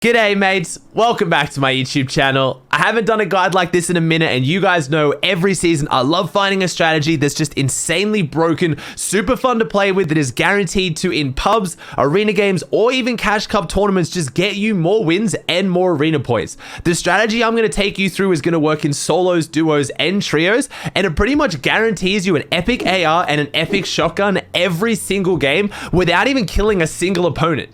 G'day mates, welcome back to my YouTube channel. I haven't done a guide like this in a minute, and you guys know every season I love finding a strategy that's just insanely broken, super fun to play with, that is guaranteed to, in pubs, arena games, or even cash cup tournaments, just get you more wins and more arena points. The strategy I'm going to take you through is going to work in solos, duos, and trios, and it pretty much guarantees you an epic AR and an epic shotgun every single game without even killing a single opponent.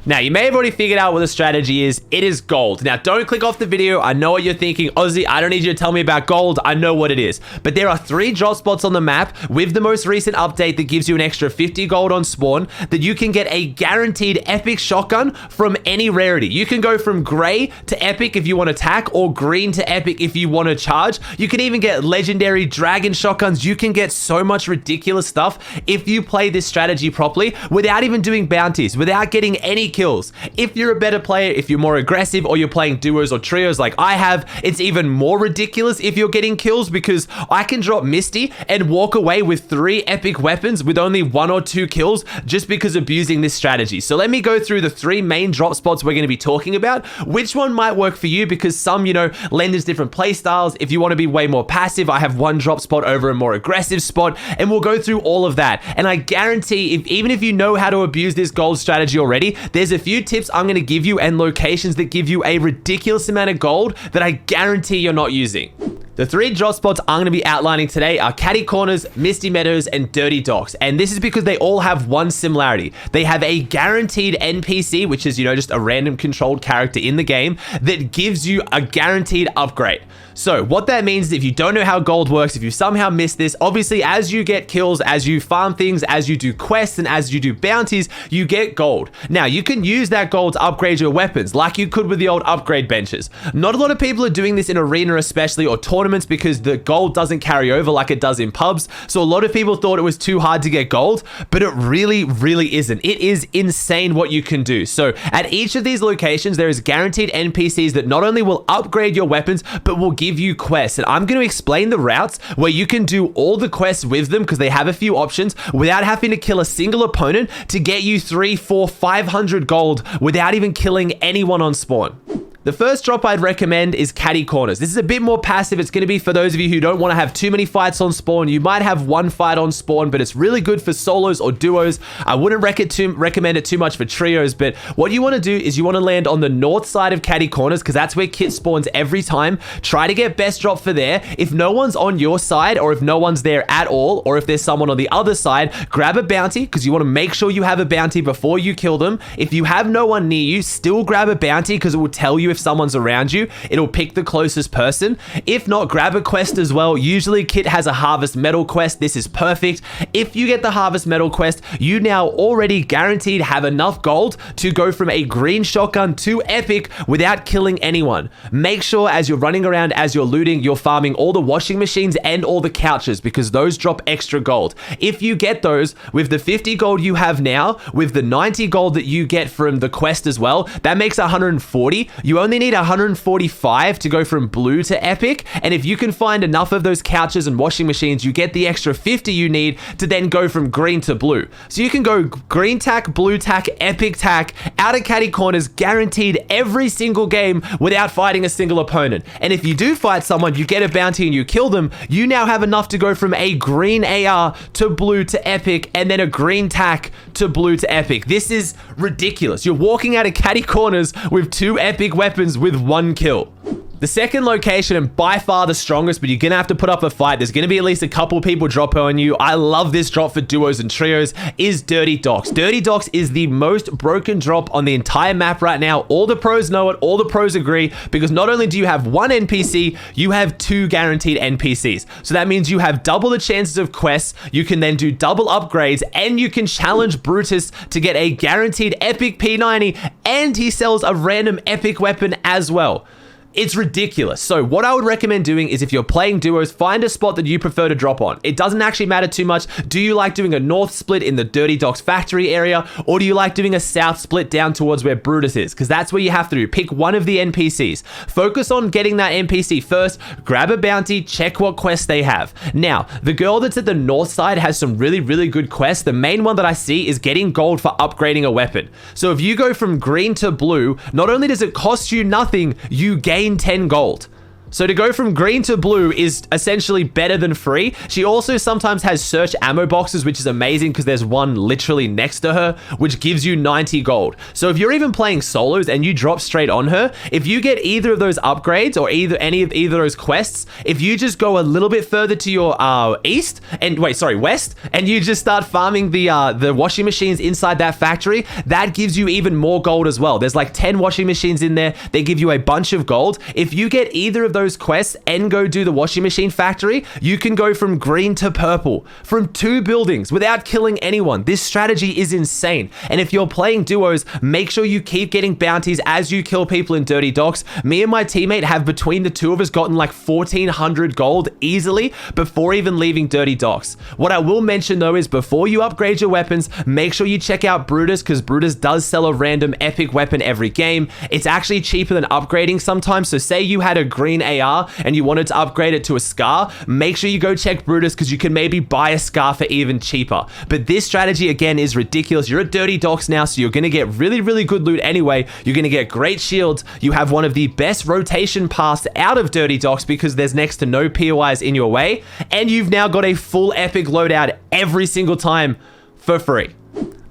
Now, you may have already figured out what the strategy is. It is gold. Now, don't click off the video. I know what you're thinking. Aussie, I don't need you to tell me about gold. I know what it is. But there are 3 drop spots on the map with the most recent update that gives you an extra 50 gold on spawn that you can get a guaranteed epic shotgun from any rarity. You can go from gray to epic if you want to attack, or green to epic if you want to charge. You can even get legendary dragon shotguns. You can get so much ridiculous stuff if you play this strategy properly without even doing bounties, without getting any kills. If you're a better player, if you're more aggressive, or you're playing duos or trios like I have, it's even more ridiculous if you're getting kills, because I can drop Misty and walk away with 3 epic weapons with only 1 or 2 kills just because of abusing this strategy. So let me go through the 3 main drop spots we're going to be talking about. Which one might work for you, because some, lend us different play styles. If you want to be way more passive, I have one drop spot over a more aggressive spot, and we'll go through all of that. And I guarantee, even if you know how to abuse this gold strategy already, there's a few tips I'm going to give you and locations that give you a ridiculous amount of gold that I guarantee you're not using. The 3 drop spots I'm going to be outlining today are Catty Corners, Misty Meadows, and Dirty Docks. And this is because they all have one similarity. They have a guaranteed NPC, which is, just a random controlled character in the game that gives you a guaranteed upgrade. So what that means is, if you don't know how gold works, if you somehow missed this, obviously as you get kills, as you farm things, as you do quests, and as you do bounties, you get gold. Now, you can use that gold to upgrade your weapons like you could with the old upgrade benches. Not a lot of people are doing this in arena especially, or tournaments, because the gold doesn't carry over like it does in pubs. So a lot of people thought it was too hard to get gold, but it really, really isn't. It is insane what you can do. So at each of these locations, there is guaranteed NPCs that not only will upgrade your weapons, but will give you quests. And I'm going to explain the routes where you can do all the quests with them, because they have a few options, without having to kill a single opponent, to get you 300, 400, 500 gold without even killing anyone on spawn. The first drop I'd recommend is Catty Corners. This is a bit more passive. It's going to be for those of you who don't want to have too many fights on spawn. You might have 1 fight on spawn, but it's really good for solos or duos. I wouldn't recommend it too much for trios, but what you want to do is you want to land on the north side of Catty Corners, because that's where kit spawns every time. Try to get best drop for there. If no one's on your side, or if no one's there at all, or if there's someone on the other side, grab a bounty, because you want to make sure you have a bounty before you kill them. If you have no one near you, still grab a bounty, because it will tell you if someone's around you. It'll pick the closest person. If not, grab a quest as well. Usually kit has a harvest metal quest. This is perfect. If you get the harvest metal quest, you now already guaranteed have enough gold to go from a green shotgun to epic without killing anyone. Make sure as you're running around, as you're looting, you're farming all the washing machines and all the couches, because those drop extra gold. If you get those with the 50 gold you have now, with the 90 gold that you get from the quest as well, that makes 140. You only need 145 to go from blue to epic, and if you can find enough of those couches and washing machines, you get the extra 50 you need to then go from green to blue. So you can go green tack, blue tack, epic tack, out of Catty Corners, guaranteed every single game without fighting a single opponent. And if you do fight someone, you get a bounty and you kill them, you now have enough to go from a green AR to blue to epic, and then a green tack to blue to epic. This is ridiculous. You're walking out of Catty Corners with 2 epic weapons with 1 kill. The second location, and by far the strongest, but you're going to have to put up a fight. There's going to be at least a couple people drop on you. I love this drop for duos and trios, is Dirty Docks. Dirty Docks is the most broken drop on the entire map right now. All the pros know it. All the pros agree, because not only do you have 1 NPC, you have 2 guaranteed NPCs. So that means you have double the chances of quests. You can then do double upgrades, and you can challenge Brutus to get a guaranteed epic P90, and he sells a random epic weapon as well. It's ridiculous. So what I would recommend doing is if you're playing duos, find a spot that you prefer to drop on. It doesn't actually matter too much. Do you like doing a north split in the Dirty Docks factory area, or do you like doing a south split down towards where Brutus is? Because that's where you have to do. Pick one of the NPCs. Focus on getting that NPC first, grab a bounty, check what quests they have. Now, the girl that's at the north side has some really, really good quests. The main one that I see is getting gold for upgrading a weapon. So if you go from green to blue, not only does it cost you nothing, you gain 10 gold. So to go from green to blue is essentially better than free. She also sometimes has search ammo boxes, which is amazing because there's one literally next to her, which gives you 90 gold. So if you're even playing solos and you drop straight on her, if you get either of those upgrades or either of those quests, if you just go a little bit further to your west, and you just start farming the washing machines inside that factory, that gives you even more gold as well. There's like 10 washing machines in there. They give you a bunch of gold. If you get either of those quests and go do the washing machine factory, you can go from green to purple from 2 buildings without killing anyone. This strategy is insane. And if you're playing duos, make sure you keep getting bounties as you kill people in Dirty Docks. Me and my teammate have, between the two of us, gotten like 1,400 gold easily before even leaving Dirty Docks. What I will mention though is before you upgrade your weapons, make sure you check out Brutus, because Brutus does sell a random epic weapon every game. It's actually cheaper than upgrading sometimes. So say you had a green AR and you wanted to upgrade it to a Scar, make sure you go check Brutus, because you can maybe buy a Scar for even cheaper. But this strategy again is ridiculous. You're at Dirty Docks now, so you're going to get really, really good loot anyway. You're going to get great shields. You have one of the best rotation paths out of Dirty Docks because there's next to no POIs in your way, and you've now got a full epic loadout every single time for free.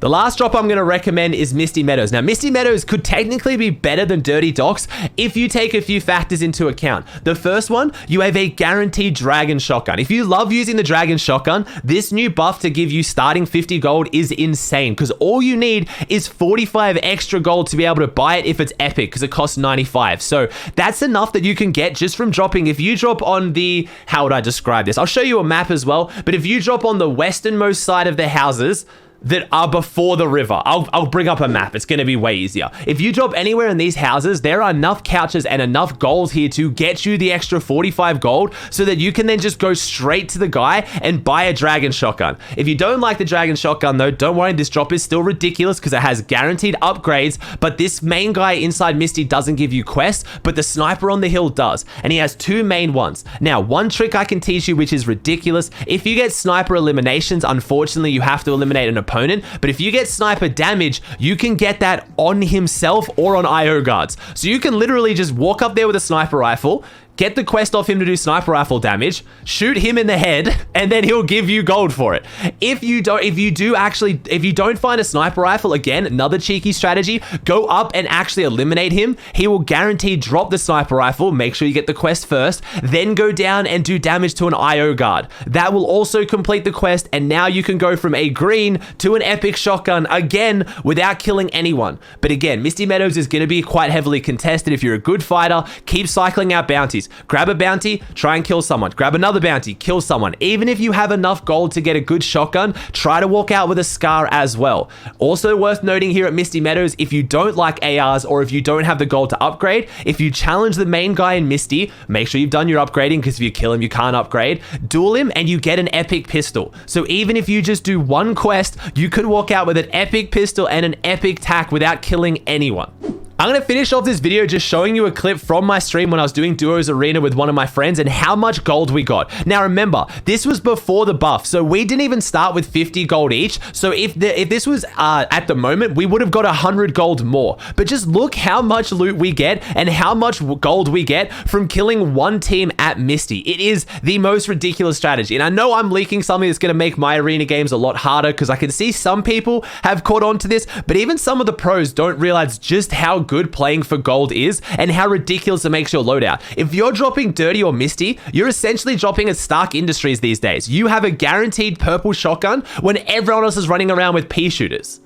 The last drop I'm going to recommend is Misty Meadows. Now, Misty Meadows could technically be better than Dirty Docks if you take a few factors into account. The first one, you have a guaranteed dragon shotgun. If you love using the dragon shotgun, this new buff to give you starting 50 gold is insane, because all you need is 45 extra gold to be able to buy it if it's epic, because it costs 95. So that's enough that you can get just from dropping. If you drop on the, how would I describe this? I'll show you a map as well, but if you drop on the westernmost side of the houses that are before the river. I'll bring up a map. It's going to be way easier. If you drop anywhere in these houses, there are enough couches and enough gold here to get you the extra 45 gold so that you can then just go straight to the guy and buy a dragon shotgun. If you don't like the dragon shotgun though, don't worry, this drop is still ridiculous because it has guaranteed upgrades, but this main guy inside Misty doesn't give you quests, but the sniper on the hill does, and he has 2 main ones. Now, one trick I can teach you, which is ridiculous, if you get sniper eliminations, unfortunately you have to eliminate an opponent, but if you get sniper damage, you can get that on himself or on IO guards. So you can literally just walk up there with a sniper rifle, get the quest off him to do sniper rifle damage, shoot him in the head, and then he'll give you gold for it. If you don't find a sniper rifle, again, another cheeky strategy, go up and actually eliminate him. He will guarantee drop the sniper rifle. Make sure you get the quest first, then go down and do damage to an IO guard. That will also complete the quest, and now you can go from a green to an epic shotgun again without killing anyone. But again, Misty Meadows is going to be quite heavily contested. If you're a good fighter, keep cycling out bounties. Grab a bounty, try and kill someone. Grab another bounty, kill someone. Even if you have enough gold to get a good shotgun, try to walk out with a Scar as well. Also worth noting here at Misty Meadows, if you don't like ARs or if you don't have the gold to upgrade, if you challenge the main guy in Misty, make sure you've done your upgrading, because if you kill him, you can't upgrade. Duel him and you get an epic pistol. So even if you just do one quest, you could walk out with an epic pistol and an epic tack without killing anyone. I'm going to finish off this video just showing you a clip from my stream when I was doing Duos Arena with one of my friends and how much gold we got. Now remember, this was before the buff, so we didn't even start with 50 gold each. So if this was at the moment, we would have got 100 gold more. But just look how much loot we get and how much gold we get from killing one team at Misty. It is the most ridiculous strategy. And I know I'm leaking something that's going to make my arena games a lot harder, because I can see some people have caught on to this, but even some of the pros don't realize just how good playing for gold is and how ridiculous it makes your loadout. If you're dropping Dirty or Misty, you're essentially dropping at Stark Industries these days. You have a guaranteed purple shotgun when everyone else is running around with pea shooters.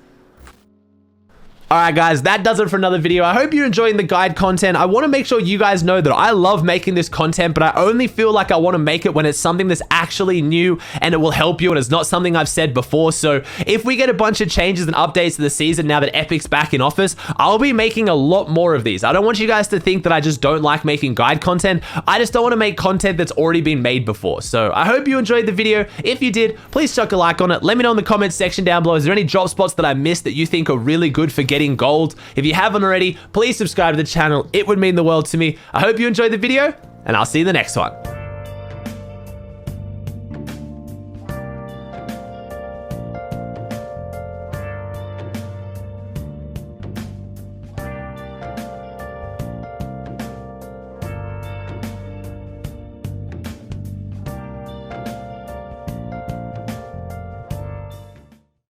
Alright guys, that does it for another video. I hope you're enjoying the guide content. I want to make sure you guys know that I love making this content, but I only feel like I want to make it when it's something that's actually new and it will help you and it's not something I've said before. So if we get a bunch of changes and updates to the season now that Epic's back in office, I'll be making a lot more of these. I don't want you guys to think that I just don't like making guide content. I just don't want to make content that's already been made before. So I hope you enjoyed the video. If you did, please chuck a like on it. Let me know in the comments section down below. Is there any drop spots that I missed that you think are really good for getting gold? If you haven't already, please subscribe to the channel. It would mean the world to me. I hope you enjoyed the video, and I'll see you in the next one.